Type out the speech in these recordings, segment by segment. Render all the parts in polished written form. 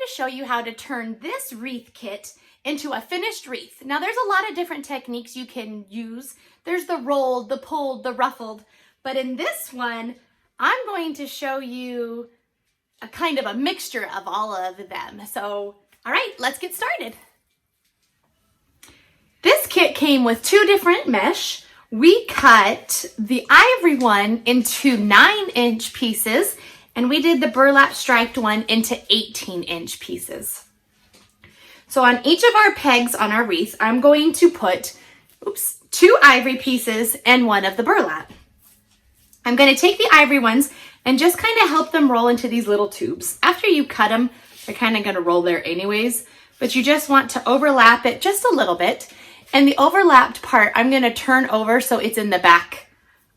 to show you how to turn this wreath kit into a finished wreath. Now there's a lot of different techniques you can use. There's the rolled, the pulled, the ruffled, but in this one, I'm going to show you a kind of a mixture of all of them. So, all right, let's get started. This kit came with 2 different mesh. We cut the ivory one into 9-inch pieces, and we did the burlap striped one into 18-inch pieces. So on each of our pegs on our wreath, I'm going to put 2 ivory pieces and 1 of the burlap. I'm going to take the ivory ones and just kind of help them roll into these little tubes. After you cut them, they're kind of going to roll there anyways, but you just want to overlap it just a little bit. And the overlapped part, I'm going to turn over so it's in the back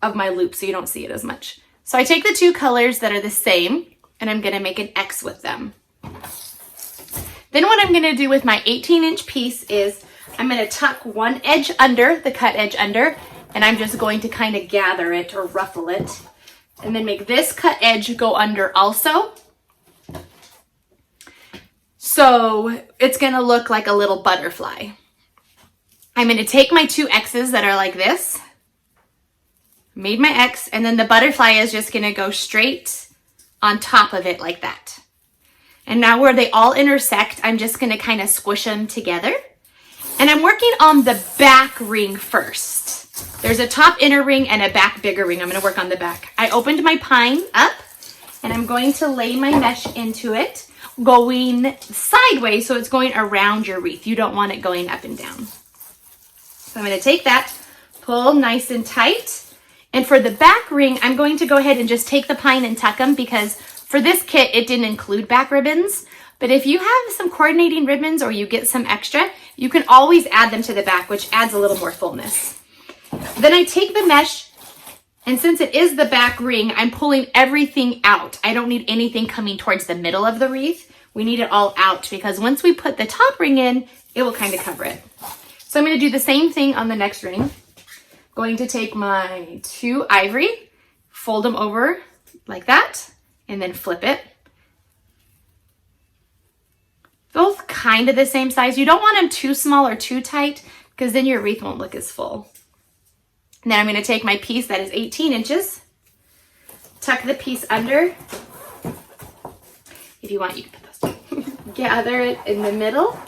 of my loop so you don't see it as much. So I take the 2 colors that are the same and I'm going to make an X with them. Then what I'm going to do with my 18-inch piece is I'm going to tuck one edge under, the cut edge under, and I'm just going to kind of gather it or ruffle it. And then make this cut edge go under also. So it's going to look like a little butterfly. I'm going to take my 2 X's that are like this, made my X, and then the butterfly is just going to go straight on top of it like that. And now where they all intersect, I'm just going to kind of squish them together. And I'm working on the back ring first. There's a top inner ring and a back bigger ring. I'm going to work on the back. I opened my pine up, and I'm going to lay my mesh into it, going sideways so it's going around your wreath. You don't want it going up and down. So I'm going to take that, pull nice and tight. And for the back ring, I'm going to go ahead and just take the pine and tuck them because for this kit, it didn't include back ribbons. But if you have some coordinating ribbons or you get some extra, you can always add them to the back, which adds a little more fullness. Then I take the mesh, and since it is the back ring, I'm pulling everything out. I don't need anything coming towards the middle of the wreath. We need it all out because once we put the top ring in, it will kind of cover it. So I'm going to do the same thing on the next ring. Going to take my 2 ivory, fold them over like that, and then flip it. Both kind of the same size. You don't want them too small or too tight because then your wreath won't look as full. And then I'm going to take my piece that is 18 inches, tuck the piece under. If you want, you can put those down. Gather it in the middle.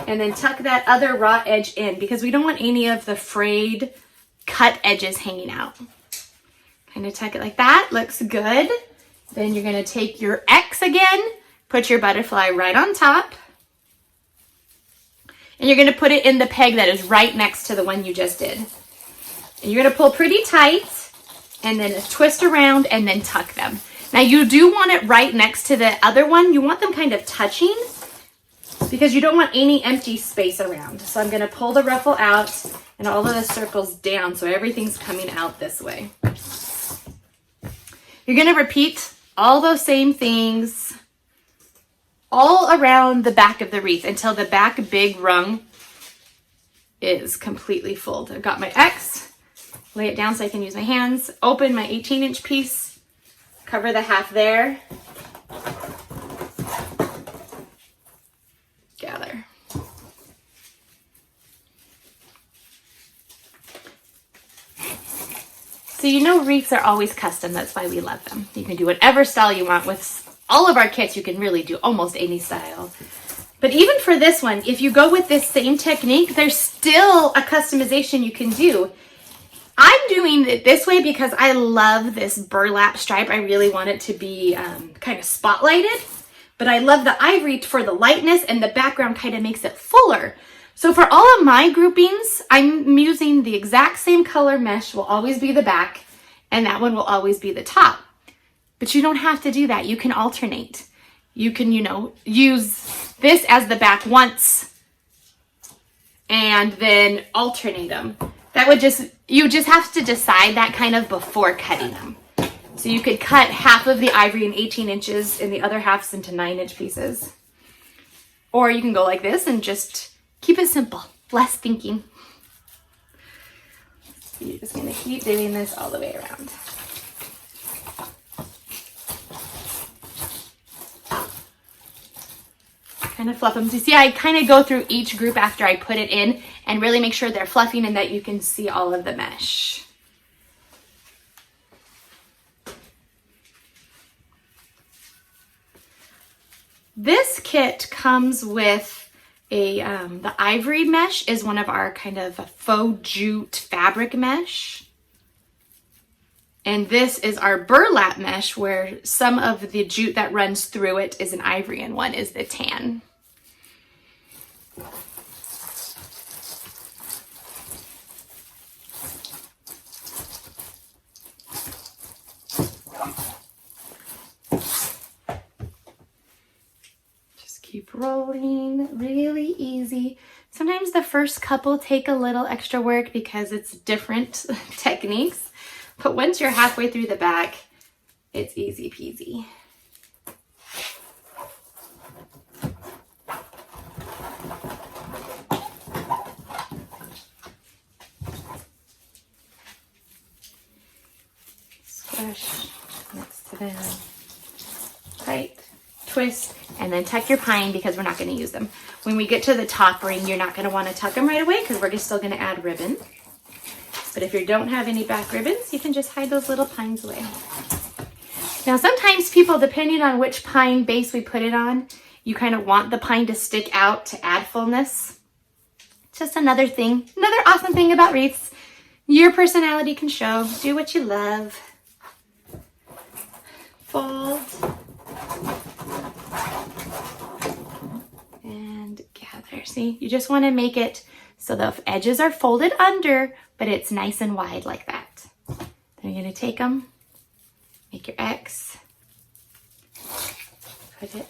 And then tuck that other raw edge in because we don't want any of the frayed cut edges hanging out. Kind of tuck it like that. Looks good. Then you're going to take your X again, put your butterfly right on top. And you're going to put it in the peg that is right next to the one you just did. And you're going to pull pretty tight and then twist around and then tuck them. Now you do want it right next to the other one. You want them kind of touching, because you don't want any empty space around. So I'm going to pull the ruffle out and all of the circles down so everything's coming out this way. You're going to repeat all those same things all around the back of the wreath until the back big rung is completely full. I've got my X, lay it down so I can use my hands, open my 18-inch piece, cover the half there, gather. So you know wreaths are always custom. That's why we love them. You can do whatever style you want. With all of our kits, you can really do almost any style. But even for this one, if you go with this same technique, there's still a customization you can do. I'm doing it this way because I love this burlap stripe. I really want it to be kind of spotlighted. But I love the ivory for the lightness, and the background kind of makes it fuller. So for all of my groupings, I'm using the exact same color mesh will always be the back, and that one will always be the top. But you don't have to do that. You can alternate. You can, use this as the back once and then alternate them. That would you just have to decide that kind of before cutting them. So you could cut half of the ivory in 18 inches and the other halves into 9-inch pieces. Or you can go like this and just keep it simple, less thinking. So you're just gonna keep doing this all the way around. kind of fluff them. So you see, I kind of go through each group after I put it in and really make sure they're fluffing and that you can see all of the mesh. This kit comes with the ivory mesh is one of our kind of faux jute fabric mesh. And this is our burlap mesh where some of the jute that runs through it is an ivory and one is the tan. Just keep rolling, really easy. Sometimes the first couple take a little extra work because it's different techniques. But once you're halfway through the back, it's easy peasy. Squish next to them. Tight, twist, and then tuck your pine because we're not going to use them. When we get to the top ring, you're not going to want to tuck them right away because we're still going to add ribbon. But if you don't have any back ribbons, you can just hide those little pines away. Now, sometimes people, depending on which pine base we put it on, you kind of want the pine to stick out to add fullness. Just another thing, another awesome thing about wreaths. Your personality can show. Do what you love. Fold. And gather. See, you just want to make it so the edges are folded under, but it's nice and wide like that. Then you're going to take them, make your X, put it,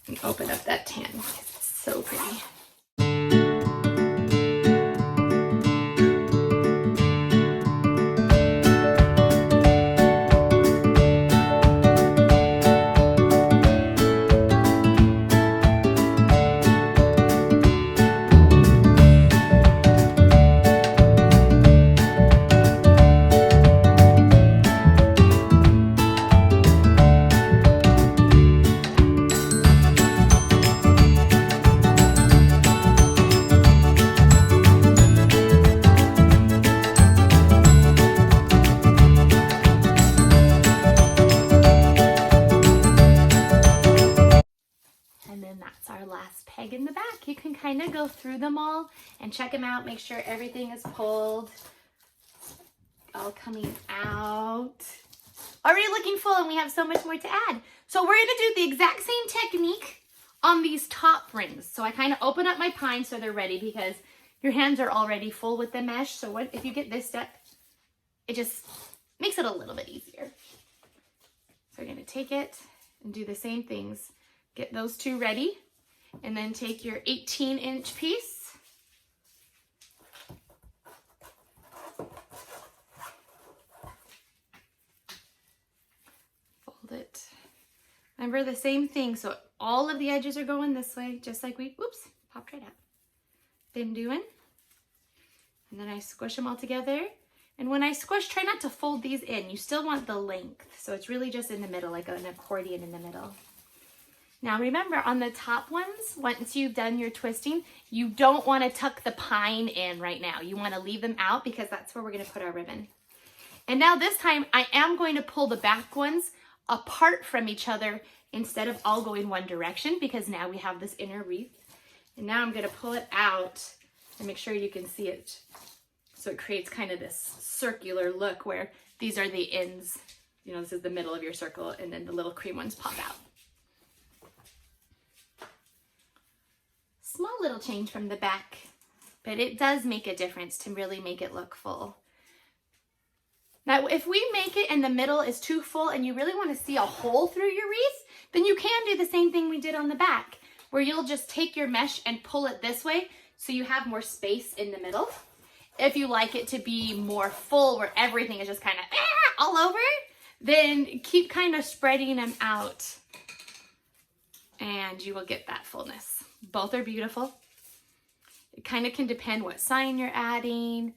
and open up that tan because it's so pretty. In the back, you can kind of go through them all and check them out, make sure everything is pulled, all coming out. Already looking full and we have so much more to add. So we're going to do the exact same technique on these top rings. So I kind of open up my pine so they're ready because your hands are already full with the mesh. So if you get this step, it just makes it a little bit easier. So we're going to take it and do the same things. Get those two ready. And then take your 18-inch piece. Fold it. Remember the same thing. So all of the edges are going this way, just like we, whoops, popped right out. Been doing. And then I squish them all together. And when I squish, try not to fold these in. You still want the length. So it's really just in the middle, like an accordion in the middle. Now remember, on the top ones, once you've done your twisting, you don't want to tuck the pine in right now. You want to leave them out because that's where we're going to put our ribbon. And now this time, I am going to pull the back ones apart from each other instead of all going one direction because now we have this inner wreath. And now I'm going to pull it out and make sure you can see it. So it creates kind of this circular look where these are the ends. You know, this is the middle of your circle and then the little cream ones pop out. Small little change from the back, but it does make a difference to really make it look full. Now, if we make it and the middle is too full and you really want to see a hole through your wreath, then you can do the same thing we did on the back, where you'll just take your mesh and pull it this way so you have more space in the middle. If you like it to be more full where everything is just kind of all over, then keep kind of spreading them out and you will get that fullness. Both are beautiful. It kind of can depend what sign you're adding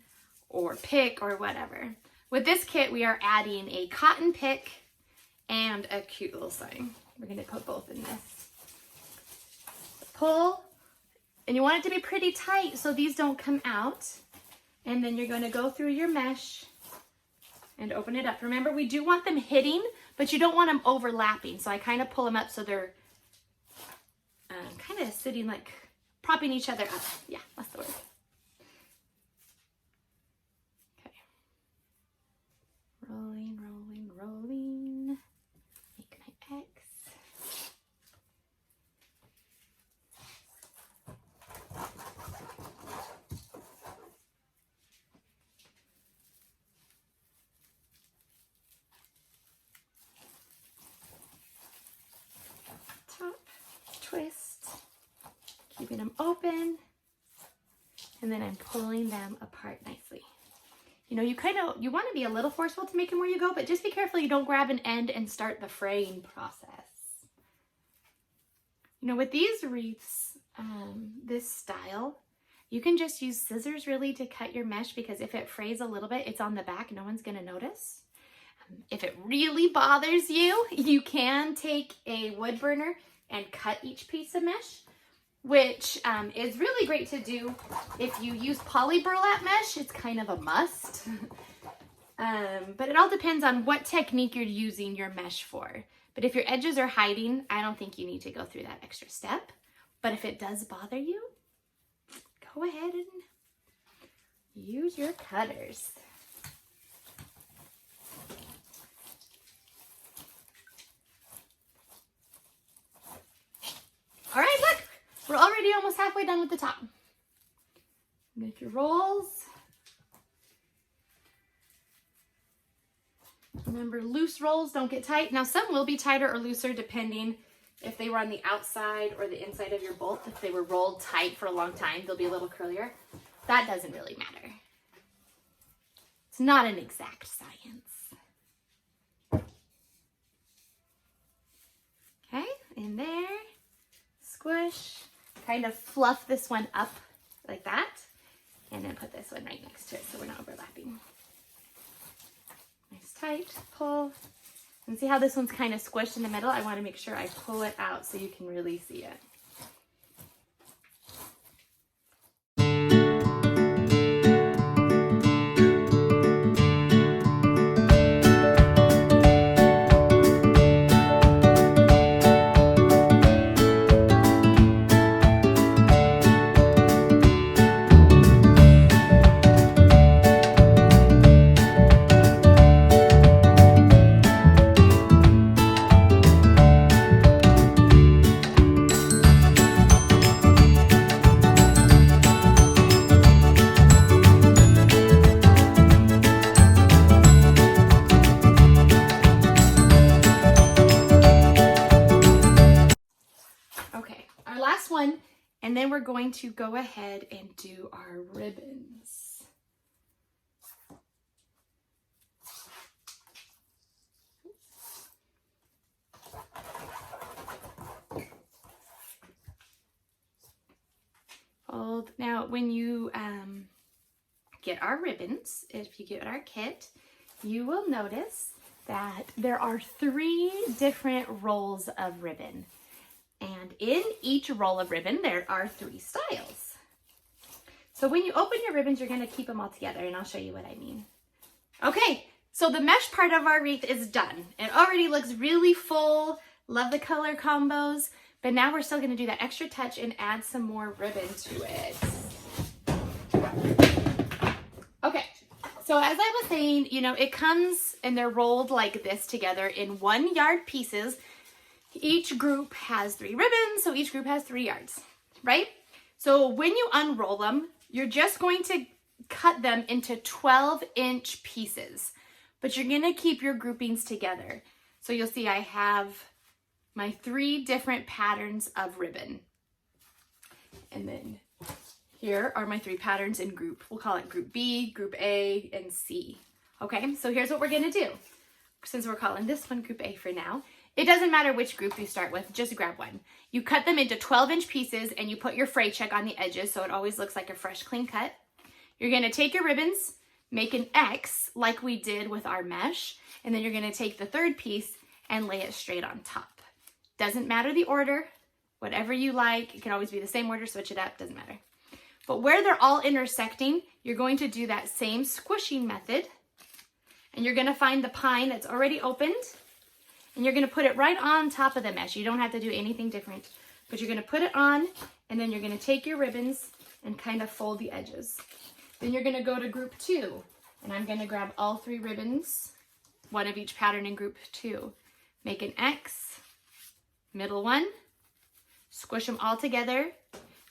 or pick or whatever. With this kit, we are adding a cotton pick and a cute little sign. We're gonna put both in this. Pull, and you want it to be pretty tight so these don't come out. And then you're gonna go through your mesh and open it up. Remember, we do want them hitting, but you don't want them overlapping. So I kind of pull them up so they're kind of sitting like, propping each other up. Yeah, that's the word. Okay. Rolling, rolling, rolling. Make my X. Top, twist, keeping them open, and then I'm pulling them apart nicely. You know, you want to be a little forceful to make them where you go, but just be careful you don't grab an end and start the fraying process. You know, with these wreaths, this style, you can just use scissors really to cut your mesh, because if it frays a little bit, it's on the back, no one's gonna notice. If it really bothers you, you can take a wood burner and cut each piece of mesh, which is really great to do if you use poly burlap mesh. It's kind of a must. But it all depends on what technique you're using your mesh for. But if your edges are hiding, I don't think you need to go through that extra step. But if it does bother you, go ahead and use your cutters. All right, look, we're already almost halfway done with the top. Make your rolls. Remember, loose rolls don't get tight. Now, some will be tighter or looser depending if they were on the outside or the inside of your bolt. If they were rolled tight for a long time, they'll be a little curlier. That doesn't really matter. It's not an exact science. Okay, in there. Squish, kind of fluff this one up like that, and then put this one right next to it so we're not overlapping. Nice tight, pull, and see how this one's kind of squished in the middle? I want to make sure I pull it out so you can really see it. And then we're going to go ahead and do our ribbons. Fold. Now, when you get our ribbons, if you get our kit, you will notice that there are 3 different rolls of ribbon. And in each roll of ribbon, there are 3 styles. So when you open your ribbons, you're gonna keep them all together, and I'll show you what I mean. Okay, so the mesh part of our wreath is done. It already looks really full. Love the color combos, but now we're still gonna do that extra touch and add some more ribbon to it. Okay, so as I was saying, you know, it comes and they're rolled like this together in 1 yard pieces. Each group has 3 ribbons, so each group has 3 yards, right? So when you unroll them, you're just going to cut them into 12-inch pieces, but you're gonna keep your groupings together. So you'll see I have my 3 different patterns of ribbon. And then here are my 3 patterns in group. We'll call it group B, group A, and C. Okay, so here's what we're gonna do. Since we're calling this one group A for now, it doesn't matter which group you start with, just grab one. You cut them into 12-inch pieces and you put your fray check on the edges so it always looks like a fresh, clean cut. You're gonna take your ribbons, make an X like we did with our mesh, and then you're gonna take the third piece and lay it straight on top. Doesn't matter the order, whatever you like. It can always be the same order, switch it up, doesn't matter. But where they're all intersecting, you're going to do that same squishing method, and you're gonna find the pine that's already opened, and you're gonna put it right on top of the mesh. You don't have to do anything different, but you're gonna put it on, and then you're gonna take your ribbons and kind of fold the edges. Then you're gonna go to group 2, and I'm gonna grab all 3 ribbons, one of each pattern in group 2. Make an X, middle one, squish them all together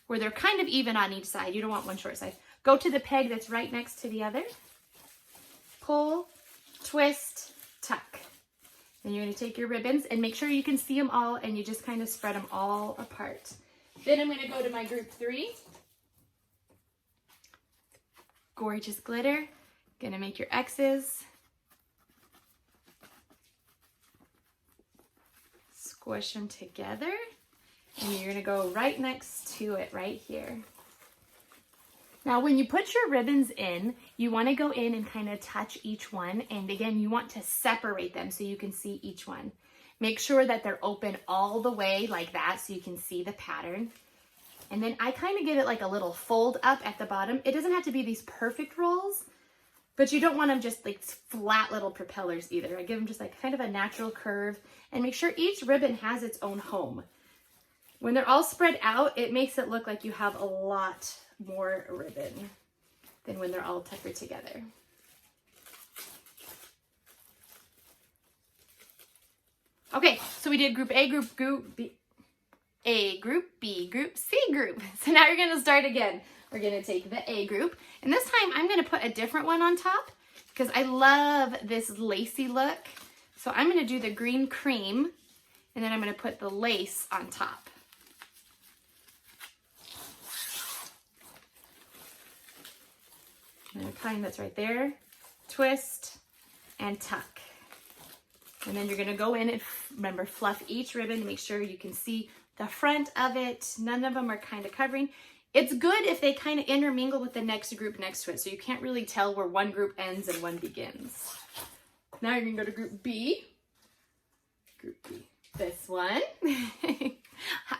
where they're kind of even on each side. You don't want one short side. Go to the peg that's right next to the other, pull, twist, tuck. Then you're gonna take your ribbons and make sure you can see them all, and you just kind of spread them all apart. Then I'm gonna go to my group 3. Gorgeous glitter. Gonna make your X's. Squish them together. And you're gonna go right next to it right here. Now, when you put your ribbons in, you wanna go in and kind of touch each one. And again, you want to separate them so you can see each one. Make sure that they're open all the way like that so you can see the pattern. And then I kind of give it like a little fold up at the bottom. It doesn't have to be these perfect rolls, but you don't want them just like flat little propellers either. I give them just like kind of a natural curve, and make sure each ribbon has its own home. When they're all spread out, it makes it look like you have a lot more ribbon than when they're all tuckered together. Okay, so we did group A, group B. A group, B group, C group. So now you're gonna start again. We're gonna take the A group, and this time I'm gonna put a different one on top because I love this lacy look. So I'm gonna do the green cream, and then I'm gonna put the lace on top. And the kind that's right there, twist and tuck. And then you're gonna go in and remember, fluff each ribbon to make sure you can see the front of it. None of them are kind of covering. It's good if they kind of intermingle with the next group next to it, so you can't really tell where one group ends and one begins. Now you're gonna go to group B. Group B, this one.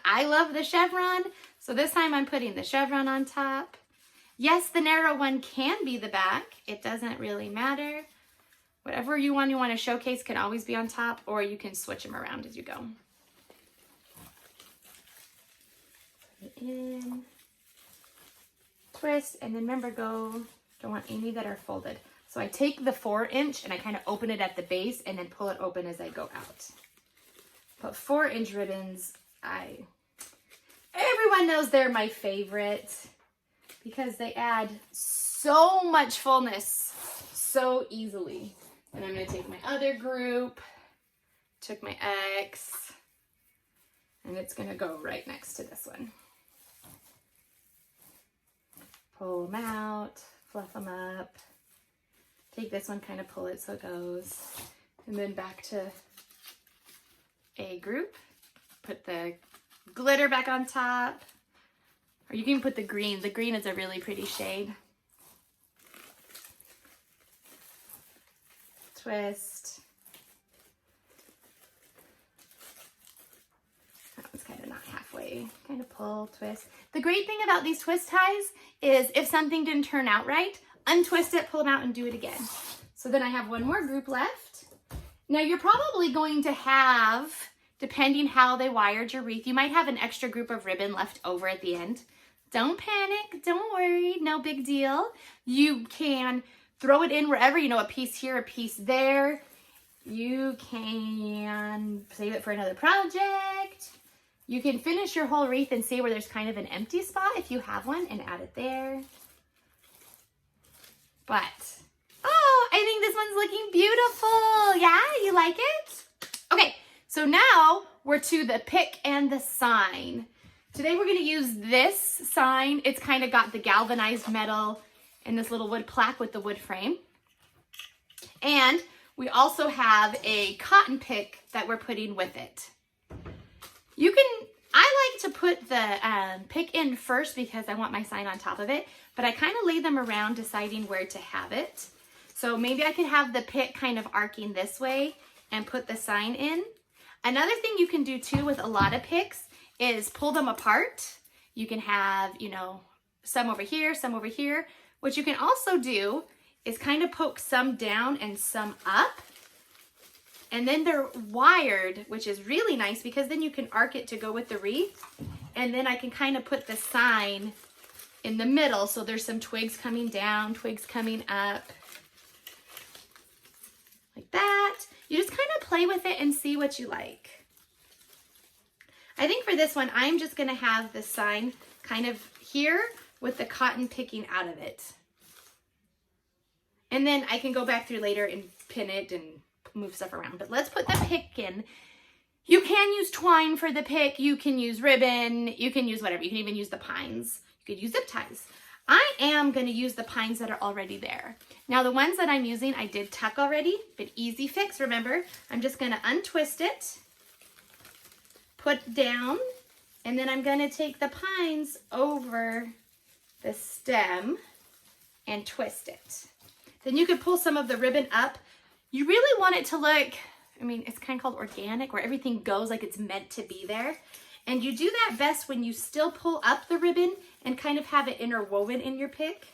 I love the chevron, so this time I'm putting the chevron on top. Yes, the narrow one can be the back. It doesn't really matter. Whatever you want to showcase can always be on top, or you can switch them around as you go. Put it in, twist, and then remember, don't want any that are folded. So I take the 4-inch and I kind of open it at the base and then pull it open as I go out. But 4-inch ribbons, everyone knows they're my favorite because they add so much fullness so easily. And I'm gonna take my other group, took my X, and it's gonna go right next to this one. Pull them out, fluff them up. Take this one, kind of pull it so it goes. And then back to A group. Put the glitter back on top. Or you can put the green. The green is a really pretty shade. Twist. That one's kind of not halfway. Kind of pull, twist. The great thing about these twist ties is if something didn't turn out right, untwist it, pull them out, and do it again. So then I have one more group left. Now you're probably going to have, depending how they wired your wreath, you might have an extra group of ribbon left over at the end. Don't panic, don't worry, no big deal. You can throw it in wherever, a piece here, a piece there. You can save it for another project. You can finish your whole wreath and see where there's kind of an empty spot if you have one, and add it there. But, oh, I think this one's looking beautiful. Yeah, you like it? Okay, so now we're to the pick and the sign. Today we're gonna use this sign. It's kind of got the galvanized metal and this little wood plaque with the wood frame. And we also have a cotton pick that we're putting with it. I like to put the pick in first because I want my sign on top of it, but I kind of lay them around deciding where to have it. So maybe I could have the pick kind of arcing this way and put the sign in. Another thing you can do too with a lot of picks is pull them apart. You can have, you know, some over here, some over here. What you can also do is kind of poke some down and some up. And then they're wired, which is really nice because then you can arc it to go with the wreath. And then I can kind of put the sign in the middle. So there's some twigs coming down, twigs coming up. Like that. You just kind of play with it and see what you like. I think for this one, I'm just going to have the sign kind of here with the cotton picking out of it. And then I can go back through later and pin it and move stuff around. But let's put the pick in. You can use twine for the pick. You can use ribbon. You can use whatever. You can even use the pines. You could use zip ties. I am going to use the pines that are already there. Now the ones that I'm using, I did tuck already, but easy fix. Remember, I'm just going to untwist it, put down, and then I'm going to take the pines over the stem and twist it. Then you could pull some of the ribbon up. You really want it to look, I mean, it's kind of called organic, where everything goes like it's meant to be there. And you do that best when you still pull up the ribbon and kind of have it interwoven in your pick.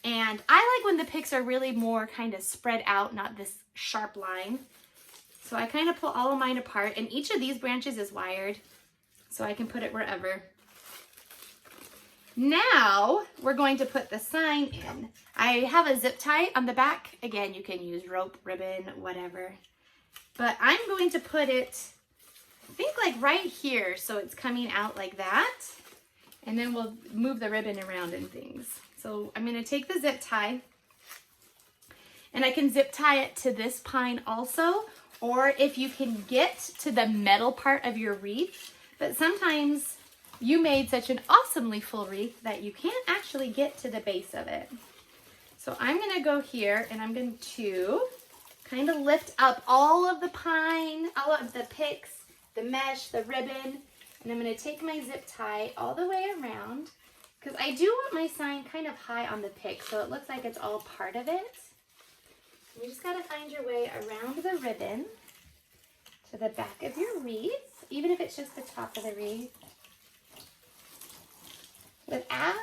And I like when the picks are really more kind of spread out, not this sharp line. So I kind of pull all of mine apart, and each of these branches is wired, so I can put it wherever. Now we're going to put the sign in. I have a zip tie on the back. Again, you can use rope, ribbon, whatever. But I'm going to put it, I think like right here, so it's coming out like that. And then we'll move the ribbon around and things. So I'm going to take the zip tie, and I can zip tie it to this pine also, or if you can get to the metal part of your wreath. But sometimes you made such an awesomely full wreath that you can't actually get to the base of it. So I'm going to go here, and I'm going to kind of lift up all of the pine, all of the picks, the mesh, the ribbon, and I'm going to take my zip tie all the way around, because I do want my sign kind of high on the pick so it looks like it's all part of it. You just got to find your way around the ribbon to the back of your wreath, even if it's just the top of the wreath, without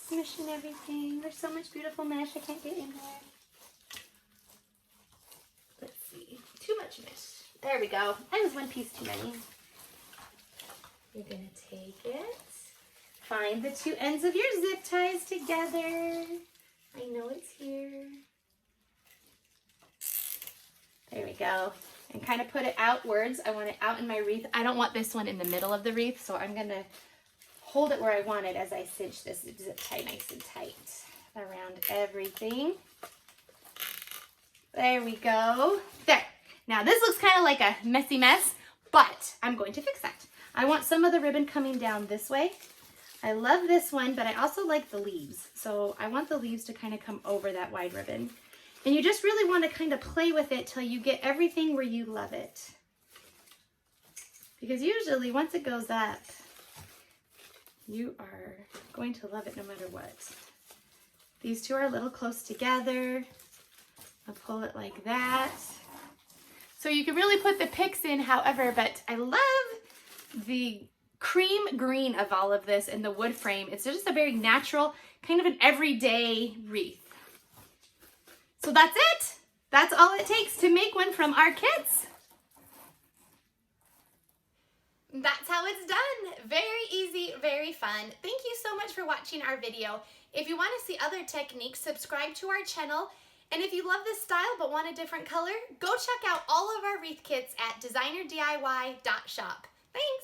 smishing everything. There's so much beautiful mesh, I can't get in there. Let's see, too much mesh. There we go. That was one piece too many. You're gonna take it, find the two ends of your zip ties together. I know it's here. There we go. And kind of put it outwards. I want it out in my wreath. I don't want this one in the middle of the wreath, so I'm gonna hold it where I want it as I cinch this zip tie nice and tight around everything. There we go. There. Now this looks kind of like a messy mess, but I'm going to fix that. I want some of the ribbon coming down this way. I love this one, but I also like the leaves. So I want the leaves to kind of come over that wide ribbon. And you just really want to kind of play with it till you get everything where you love it. Because usually once it goes up, you are going to love it no matter what. These two are a little close together. I'll pull it like that. So you can really put the picks in however, but I love the cream green of all of this and the wood frame. It's just a very natural, kind of an everyday wreath. So that's it. That's all it takes to make one from our kits. That's how it's done. Very easy, very fun. Thank you so much for watching our video. If you want to see other techniques, subscribe to our channel. And if you love this style but want a different color, go check out all of our wreath kits at designerdiy.shop. Thanks!